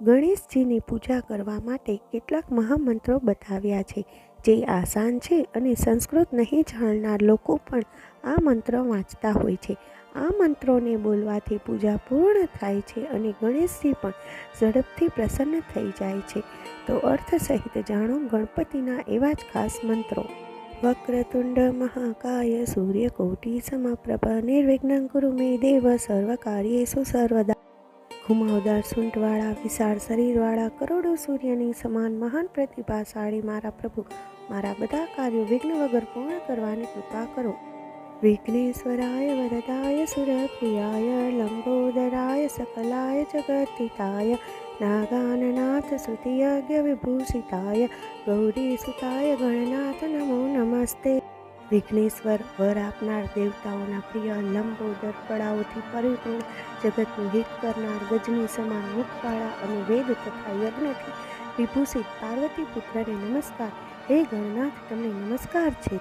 ગણેશજીની પૂજા કરવા માટે કેટલાક મહામંત્રો બતાવ્યા છે, જે આસાન છે અને સંસ્કૃત નહીં જાણનાર લોકો પણ આ મંત્ર વાંચતા હોય છે. આ મંત્રોને બોલવાથી પૂજા પૂર્ણ થાય છે અને ગણેશજી પણ ઝડપથી પ્રસન્ન થઈ જાય છે. તો અર્થ સહિત જાણો ગણપતિના એવા જ ખાસ મંત્રો. વક્રતુંડ મહાકાય સૂર્યકોટિ સમપ્રભ નિર્વિઘ્ન કુરુ મે દેવ સર્વકાર્યેષુ સર્વદા. ઘુમાવદાર સૂંઢવાળા વિશાળ શરીરવાળા કરોડો સૂર્યની સમાન મહાન પ્રતિભાશાળી મારા પ્રભુ, મારા બધા કાર્યો વિઘ્ન વગર પૂર્ણ કરવાની કૃપા કરો. વિઘ્નેશ્વરાય વરદાય સુરપ્રિયાય લંબોદરાય સકલાય જગતિતાય નાગાનનાથ સુતિયજ્ઞ વિભૂષિતાય ગૌરીસુતાય ગણનાથ નમો નમસ્તે. વિઘ્નેશ્વર વર આપનાર, દેવતાઓના પ્રિય, લંબોદર, કળાઓથી પરિપૂર્ણ, જગતનું હિત કરનાર, ગજની સમાન મુખવાળા અને વેદ તથા યજ્ઞથી વિભૂષિત પાર્વતી પુત્રને નમસ્કાર. હે ગણનાથ, તમને નમસ્કાર છે.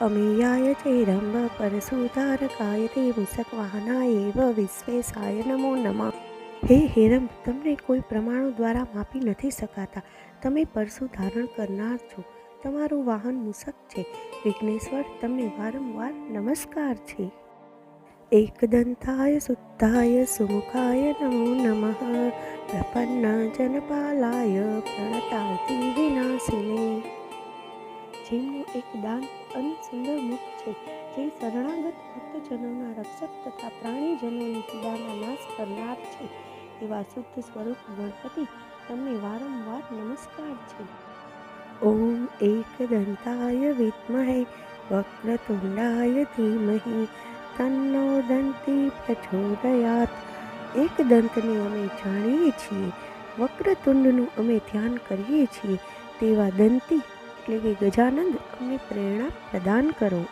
અમેયાય ચૈરંબ પરશુતારકાય તે મૂષકવાહનાય એવ વિશ્વેશાય નમો નમઃ. હે હેરંબ, તમને કોઈ પ્રમાણો દ્વારા માપી નથી શકાતા. તમે પરશુ ધારણ કરનાર છો. તમારું વાહન મૂષક છે. વિઘ્નેશ્વર, તમને વારંવાર નમસ્કાર છે. એકદંતાય શુદ્ધાય સુમુખાય નમો નમઃ. પ્રપન્ન જનપાલાય પ્રણતાર્તિ વિનાશિને. જેમનું એક દાંત અને સુંદર મુખ છે, જે શરણાગત ભક્તજનોના રક્ષક તથા પ્રાણીજનોની પીડાના નાશ કરનાર છે, એવા શુદ્ધ સ્વરૂપ ગણપતિ, તમને વારંવાર નમસ્કાર છે. ઓમ એકદંતાય વિદ્મહે વક્રતુંડાય ધીમહિ તન્નો દંતી પ્રચોદયાત. એકદંતને અમે જાણીએ છીએ, વક્રતુંડનું અમે ધ્યાન કરીએ છીએ, તેવા દંતી એટલે કે ગજાનંદ અમને પ્રેરણા પ્રદાન કરો.